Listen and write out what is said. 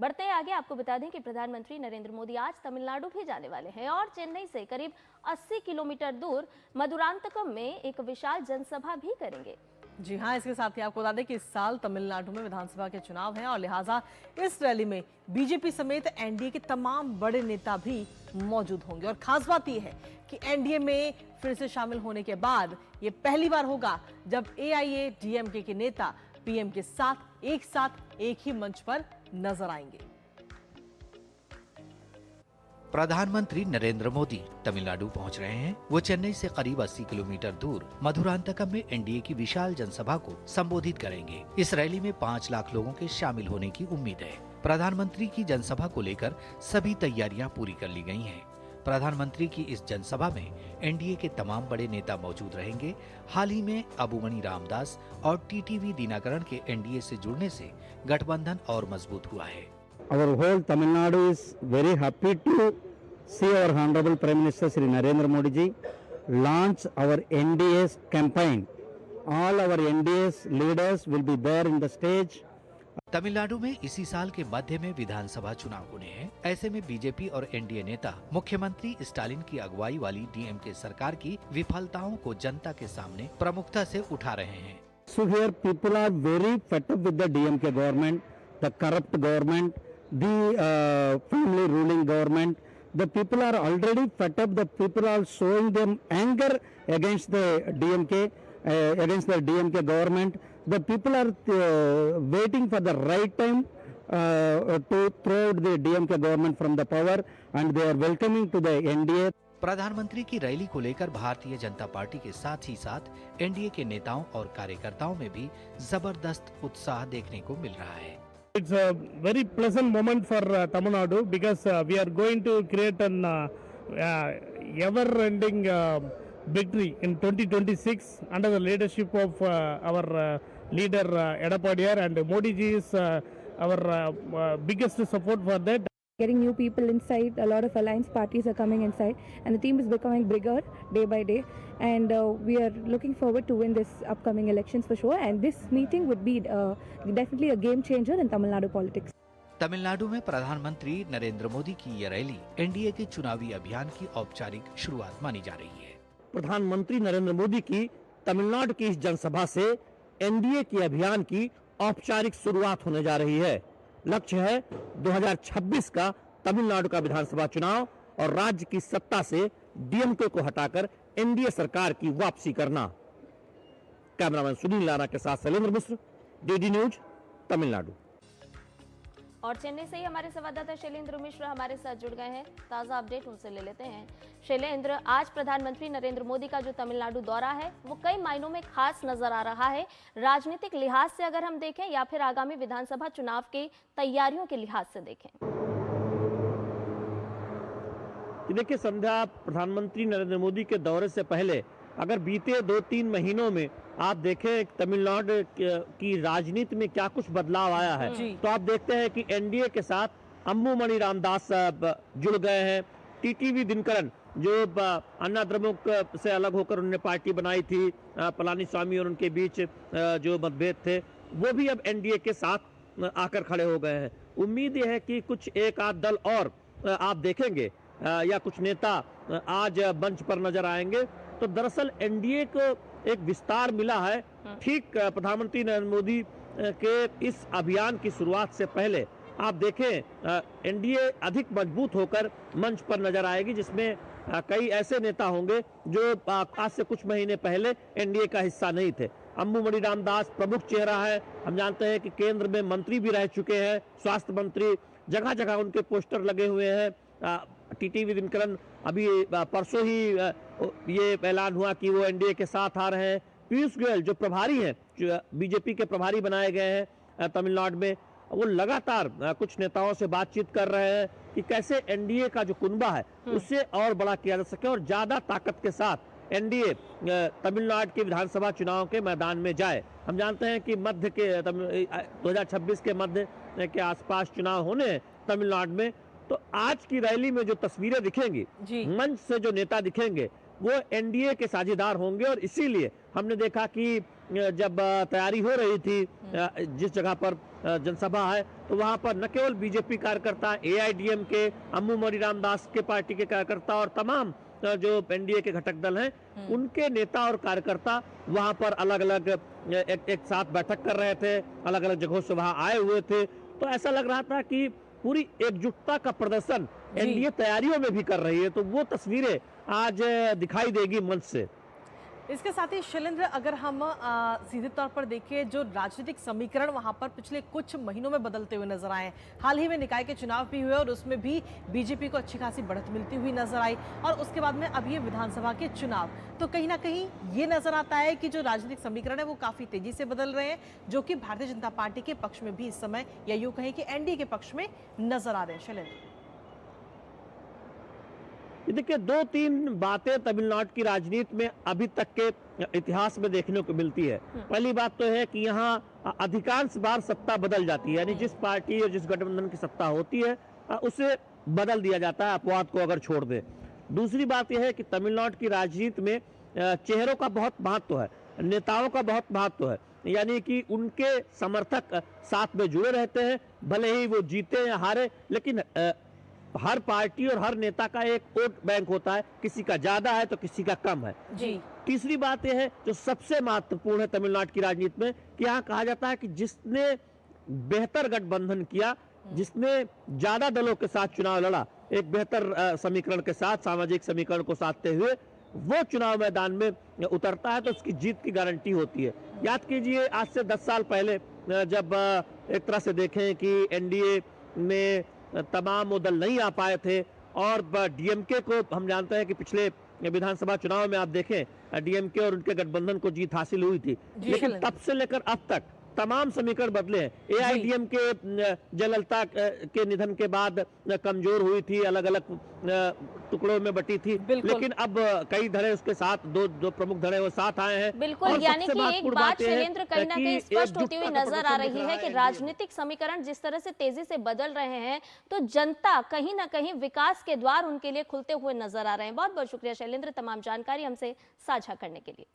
बढ़ते हैं आगे, आपको बता दें कि प्रधानमंत्री नरेंद्र मोदी आज तमिलनाडु भी जाने वाले हैं और चेन्नई से करीब 80 किलोमीटर दूर मदुरांतकम में एक विशाल जनसभा भी करेंगे। जी हाँ, इसके साथ ही आपको बता दें कि इस साल तमिलनाडु में विधानसभा के चुनाव हैं और लिहाजा इस रैली में बीजेपी समेत एनडीए के तमाम बड़े नेता भी मौजूद होंगे। और खास बात यह है कि एनडीए में फिर से शामिल होने के बाद ये पहली बार होगा जब एआईएडीएमके के नेता पीएम के साथ एक ही मंच पर नजर आएंगे। प्रधानमंत्री नरेंद्र मोदी तमिलनाडु पहुंच रहे हैं। वो चेन्नई से करीब 80 किलोमीटर दूर मधुरांतकम में एनडीए की विशाल जनसभा को संबोधित करेंगे। इस रैली में 5 लाख लोगों के शामिल होने की उम्मीद है। प्रधानमंत्री की जनसभा को लेकर सभी तैयारियां पूरी कर ली गई हैं। प्रधानमंत्री की इस जनसभा में एनडीए के तमाम बड़े नेता मौजूद रहेंगे। हाल ही में अबुमनी रामदास और टीटीवी दिनकरन के एनडीए से जुड़ने से गठबंधन और मजबूत हुआ है। Our whole Tamil Nadu is very happy to see our Honorable Prime Minister Shri Narendra Modi ji launch our NDA's campaign. All our NDA's leaders will be there in the stage. Tamil Nadu में इसी साल के मध्य में विधानसभा चुनाव होने हैं। ऐसे में बीजेपी और एनडीए नेता मुख्यमंत्री स्टालिन की अगुवाई वाली डीएमके सरकार की विफलताओं को जनता के सामने प्रमुखता से उठा रहे हैं। So here people are very fed up with the DMK government, the corrupt government, the family ruling government. The people are already fed up. The people are showing them anger against the DMK, against the DMK government. The people are waiting for the right time to throw out the DMK government from the power, and they are welcoming to the NDA. प्रधानमंत्री की rally को लेकर Bharatiya Janata party के साथ ही साथ NDA के नेताओं और कार्यकर्ताओं में भी जबरदस्त उत्साह देखने को मिल रहा है। It's a very pleasant moment for Tamil Nadu because we are going to create an ever-ending victory in 2026 under the leadership of our leader Edapadiyar, and Modi ji is our biggest support for that. Getting new people inside, a lot of alliance parties are coming inside, and the team is becoming bigger day by day, and we are looking forward to win this upcoming elections for sure, and this meeting would be definitely a game changer in Tamil Nadu politics. Tamil Nadu में प्रधानमंत्री नरेंद्र मोदी की ये rally NDA के चुनावी अभियान की औपचारिक शुरुआत मानी जा रही है। प्रधानमंत्री नरेंद्र मोदी की तमिलनाडु की इस जनसभा से एनडीए के अभियान की औपचारिक शुरुआत होने जा रही है। लक्ष्य है 2026 का तमिलनाडु का विधानसभा चुनाव और राज्य की सत्ता से डीएमके को हटाकर एनडीए सरकार की वापसी करना। कैमरामैन सुनील लाना के साथ शैलेंद्र मिश्र, डीडी न्यूज, तमिलनाडु। और चेन्नई से ही हमारे संवाददाता शैलेंद्र मिश्र हमारे साथ जुड़ गए हैं। ताज़ा अपडेट उनसे ले लेते हैं। शैलेंद्र, आज प्रधानमंत्री नरेंद्र मोदी का जो तमिलनाडु दौरा है वो कई मायनों में खास नजर आ रहा है, राजनीतिक लिहाज से अगर हम देखें या फिर आगामी विधानसभा चुनाव की तैयारियों के लिहाज से देखें। देखिए संध्या, प्रधानमंत्री नरेंद्र मोदी के दौरे से पहले अगर बीते 2-3 महीनों में आप देखें तमिलनाडु की राजनीति में क्या कुछ बदलाव आया है, तो आप देखते हैं कि एनडीए के साथ अम्बुमणि रामदास जुड़ गए हैं। टीटीवी दिनकरन जो अन्ना द्रमुक से अलग होकर उन्होंने पार्टी बनाई थी, पलानीस्वामी और उनके बीच जो मतभेद थे, वो भी अब एनडीए के साथ आकर खड़े हो गए हैं। उम्मीद यह है कि कुछ एक आध दल और आप देखेंगे या कुछ नेता आज मंच पर नजर आएंगे। तो दरअसल एनडीए को एक विस्तार मिला है। ठीक प्रधानमंत्री नरेंद्र मोदी के इस अभियान की शुरुआत से पहले आप देखें एनडीए अधिक मजबूत होकर मंच पर नजर आएगी, जिसमें कई ऐसे नेता होंगे जो आज से कुछ महीने पहले एनडीए का हिस्सा नहीं थे। अम्बुमणि रामदास प्रमुख चेहरा है। हम जानते हैं कि केंद्र में मंत्री भी रह चुके हैं, स्वास्थ्य मंत्री, जगह जगह उनके पोस्टर लगे हुए हैं। टीटीवी दिनकरन अभी परसों ही ये ऐलान हुआ कि वो एनडीए के साथ आ रहे हैं। पीयूष गोयल जो प्रभारी हैं, जो बीजेपी के प्रभारी बनाए गए हैं तमिलनाडु में, वो लगातार कुछ नेताओं से बातचीत कर रहे हैं कि कैसे एनडीए का जो कुनबा है उससे और बड़ा किया जा सके और ज्यादा ताकत के साथ एनडीए तमिलनाडु के विधानसभा चुनाव के मैदान में जाए। हम जानते हैं कि मध्य के 2026 के मध्य के आसपास चुनाव होने हैं तमिलनाडु में। तो आज की रैली में जो तस्वीरें दिखेंगी, मंच से जो नेता दिखेंगे, वो एनडीए के साझेदार होंगे और इसीलिए हमने देखा कि जब तैयारी हो रही थी जिस जगह पर जनसभा है, तो वहां पर न केवल बीजेपी कार्यकर्ता, AIDM के, अम्मू मणि रामदास के पार्टी के कार्यकर्ता और तमाम जो एनडीए के घटक दल हैं, उनके नेता और कार्यकर्ता वहां पर अलग अलग एक साथ बैठक कर रहे थे, अलग अलग जगहों से वहां आए हुए थे। तो ऐसा लग रहा था कि पूरी एकजुटता का प्रदर्शन एनडीए तैयारियों में भी कर रही है। तो वो तस्वीरें आज दिखाई देगी मंच से। इसके साथ ही शैलेंद्र, अगर हम सीधे तौर पर देखें, जो राजनीतिक समीकरण वहां पर पिछले कुछ महीनों में बदलते हुए नजर आए। हाल ही में निकाय के चुनाव भी हुए और उसमें भी बीजेपी को अच्छी खासी बढ़त मिलती हुई नजर आई, और उसके बाद में अब ये विधानसभा के चुनाव, तो कहीं ना कहीं ये नजर आता है कि जो राजनीतिक समीकरण है वो काफी तेजी से बदल रहे हैं, जो कि भारतीय जनता पार्टी के पक्ष में भी इस समय, या यूं कहें कि एनडीए के पक्ष में नजर आ रहे हैं। शैलेंद्र, देखिए, 2-3 बातें तमिलनाडु की राजनीति में अभी तक के इतिहास में देखने को मिलती है। पहली बात तो है कि यहाँ अधिकांश बार सत्ता बदल जाती है, यानी जिस पार्टी और जिस गठबंधन की सत्ता होती है उसे बदल दिया जाता है, अपवाद को अगर छोड़ दे। दूसरी बात यह है कि तमिलनाडु की राजनीति में चेहरों का बहुत महत्व है, नेताओं का बहुत महत्व है, यानी कि उनके समर्थक साथ में जुड़े रहते हैं, भले ही वो जीते या हारे, लेकिन हर पार्टी और हर नेता का एक वोट बैंक होता है, किसी का ज्यादा है तो किसी का कम है। जी। तीसरी बात यह है जो सबसे महत्वपूर्ण है तमिलनाडु की राजनीति में, कि यहाँ कहा जाता है कि जिसने बेहतर गठबंधन किया, जिसने ज्यादा दलों के साथ चुनाव लड़ा, एक बेहतर समीकरण के साथ, सामाजिक समीकरण को साधते हुए वो चुनाव मैदान में उतरता है, तो उसकी जीत की गारंटी होती है। याद कीजिए, आज से 10 साल पहले जब एक तरह से देखें कि एनडीए में तमाम वो दल नहीं आ पाए थे, और डीएमके को हम जानते हैं कि पिछले विधानसभा चुनाव में आप देखें डीएमके और उनके गठबंधन को जीत हासिल हुई थी, लेकिन तब से लेकर अब तक तमाम समीकरण बदले हैं। AIDM के जयललिता के निधन के बाद कमजोर हुई थी, अलग अलग टुकड़ों में बटी थी, लेकिन अब कई धड़े उसके साथ, दो प्रमुख धड़े वो साथ आए हैं। बिल्कुल, यानी कि एक बात शैलेंद्र कहीं ना कहीं स्पष्ट होती हुई नजर आ रही है कि राजनीतिक समीकरण जिस तरह से तेजी से बदल रहे हैं, तो जनता कहीं ना कहीं विकास के द्वार उनके लिए खुलते हुए नजर आ रहे हैं। बहुत बहुत शुक्रिया शैलेंद्र, तमाम जानकारी हमसे साझा करने के लिए।